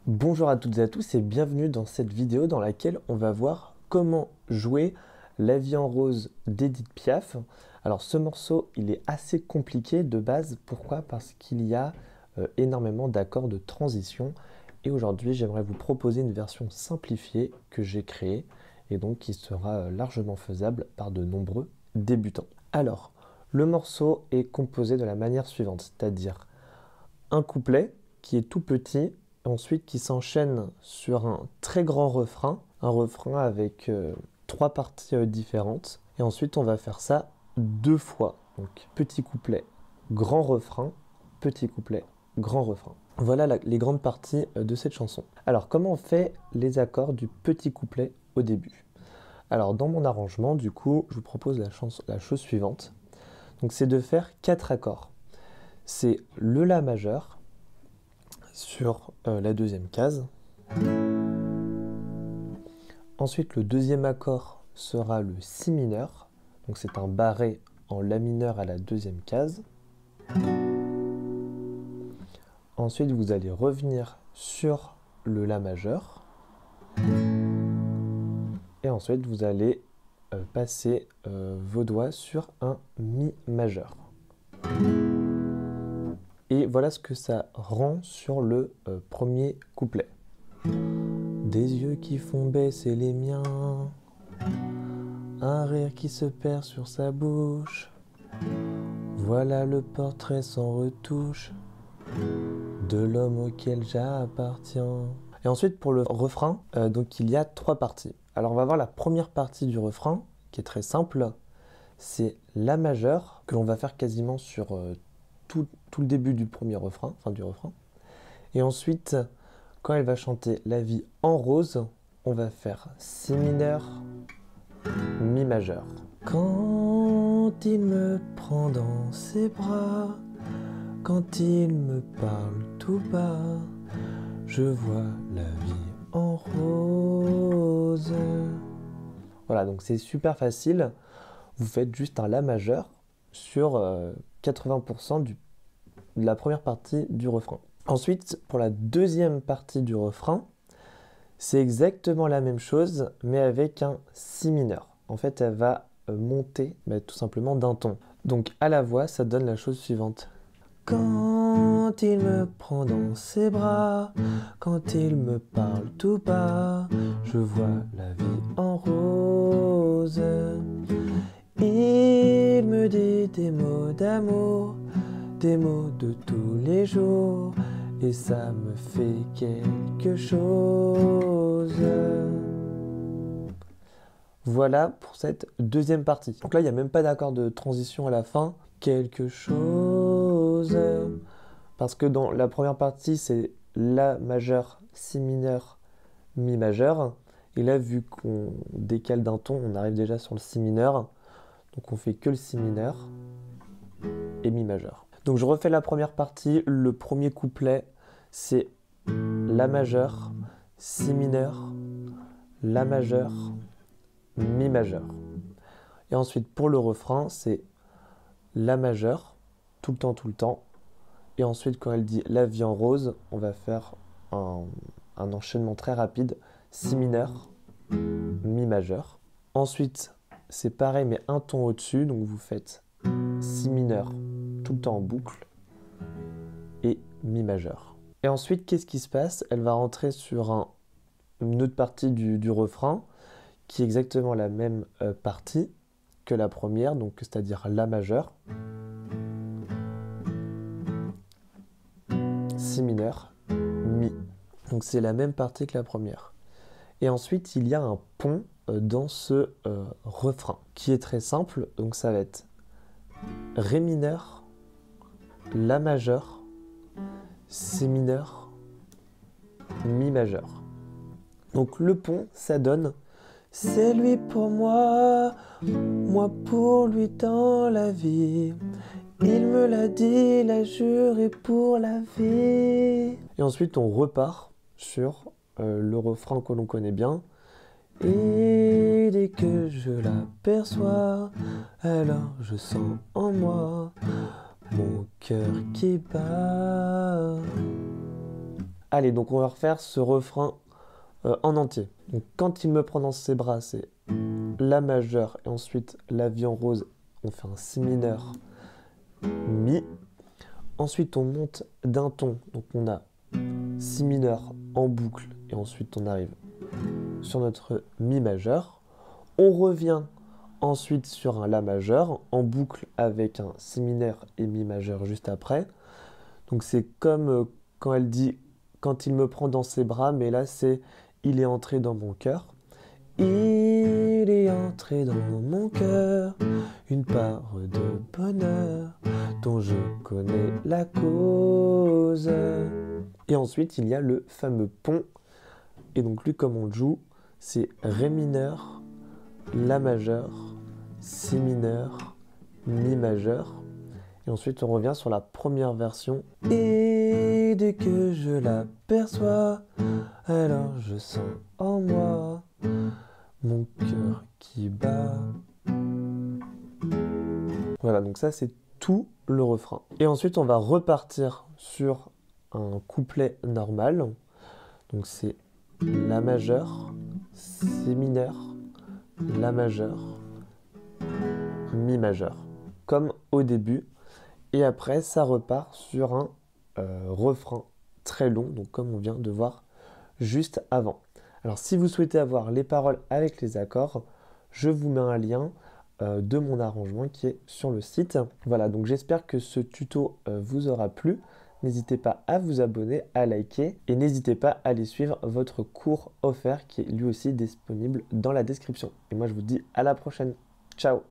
Bonjour à toutes et à tous et bienvenue dans cette vidéo dans laquelle on va voir comment jouer La vie en rose d'Édith Piaf. Alors ce morceau il est assez compliqué de base, pourquoi? Parce qu'il y a énormément d'accords de transition et aujourd'hui j'aimerais vous proposer une version simplifiée que j'ai créée et donc qui sera largement faisable par de nombreux débutants. Alors le morceau est composé de la manière suivante, c'est-à-dire un couplet qui est tout petit, ensuite qui s'enchaîne sur un très grand refrain, un refrain avec trois parties différentes, et ensuite on va faire ça deux fois. Donc petit couplet, grand refrain, petit couplet, grand refrain. Voilà les grandes parties de cette chanson. Alors comment on fait les accords du petit couplet au début? Alors dans mon arrangement, du coup, je vous propose la chose suivante. Donc c'est de faire quatre accords. C'est le La majeur sur la deuxième case. Ensuite, le deuxième accord sera le Si mineur. Donc c'est un barré en La mineur à la deuxième case. Ensuite, vous allez revenir sur le La majeur. Et ensuite, vous allez passer vos doigts sur un Mi majeur. Et voilà ce que ça rend sur le premier couplet. Des yeux qui font baisser les miens, un rire qui se perd sur sa bouche. Voilà le portrait sans retouche de l'homme auquel j'appartiens. Et ensuite pour le refrain, donc il y a trois parties. Alors on va voir la première partie du refrain qui est très simple. C'est La majeur que l'on va faire quasiment sur tout le début du premier refrain, enfin du refrain. Et ensuite, quand elle va chanter La vie en rose, on va faire Si mineur, Mi majeur. Quand il me prend dans ses bras, quand il me parle tout bas, je vois la vie en rose. Voilà, donc c'est super facile. Vous faites juste un La majeur sur 80% de la première partie du refrain. Ensuite, pour la deuxième partie du refrain, c'est exactement la même chose, mais avec un Si mineur. En fait, elle va monter tout simplement d'un ton. Donc à la voix, ça donne la chose suivante. Quand il me prend dans ses bras, quand il me parle tout bas, je vois la vie en rose. Il me dit des mots d'amour, des mots de tous les jours, et ça me fait quelque chose. Voilà pour cette deuxième partie. Donc là, il n'y a même pas d'accord de transition à la fin. Quelque chose. Parce que dans la première partie, c'est La majeur, Si mineur, Mi majeur. Et là, vu qu'on décale d'un ton, on arrive déjà sur le Si mineur. Donc on fait que le Si mineur et Mi majeur. Donc je refais la première partie. Le premier couplet, c'est La majeur, Si mineur, La majeur, Mi majeur. Et ensuite pour le refrain, c'est La majeur, tout le temps. Et ensuite quand elle dit La vie en rose, on va faire un enchaînement très rapide. Si mineur, Mi majeur. Ensuite c'est pareil mais un ton au-dessus, donc vous faites Si mineur tout le temps en boucle et Mi majeur. Et ensuite qu'est-ce qui se passe? Elle va rentrer sur une autre partie du refrain qui est exactement la même partie que la première, donc c'est-à-dire La majeur, Si mineur, Mi. Donc c'est la même partie que la première. Et ensuite il y a un pont dans ce refrain qui est très simple, donc ça va être Ré mineur, La majeur, Si mineur, Mi majeur. Donc le pont ça donne c'est lui pour moi, moi pour lui dans la vie. Il me l'a dit, l'a juré pour la vie. Et ensuite, on repart sur le refrain que l'on connaît bien. Et dès que je l'aperçois, alors je sens en moi mon cœur qui bat. Allez, donc on va refaire ce refrain en entier. Donc quand il me prend dans ses bras, c'est La majeur et ensuite la vie en rose, on fait un si mineur, mi. Ensuite on monte d'un ton, donc on a si mineur en boucle et ensuite on arrive sur notre mi majeur. On revient ensuite sur un la majeur en boucle avec un si mineur et mi majeur juste après. Donc c'est comme quand elle dit quand il me prend dans ses bras, mais là c'est il est entré dans mon cœur. Il est entré dans mon cœur une part de bonheur dont je connais la cause. Et ensuite, il y a le fameux pont. Et donc lui, comme on le joue, c'est Ré mineur, La majeur, Si mineur, Mi majeur. Et ensuite, on revient sur la première version. Et dès que je l'aperçois, alors je sens en moi mon cœur qui bat. Voilà, donc ça c'est tout le refrain. Et ensuite on va repartir sur un couplet normal. Donc c'est La majeur, Si mineur, La majeur, Mi majeur. Comme au début. Et après ça repart sur un refrain très long, donc comme on vient de voir juste avant. Alors si vous souhaitez avoir les paroles avec les accords, je vous mets un lien de mon arrangement qui est sur le site. Voilà, donc j'espère que ce tuto vous aura plu. N'hésitez pas à vous abonner, à liker et n'hésitez pas à aller suivre votre cours offert qui est lui aussi disponible dans la description. Et moi je vous dis à la prochaine. Ciao!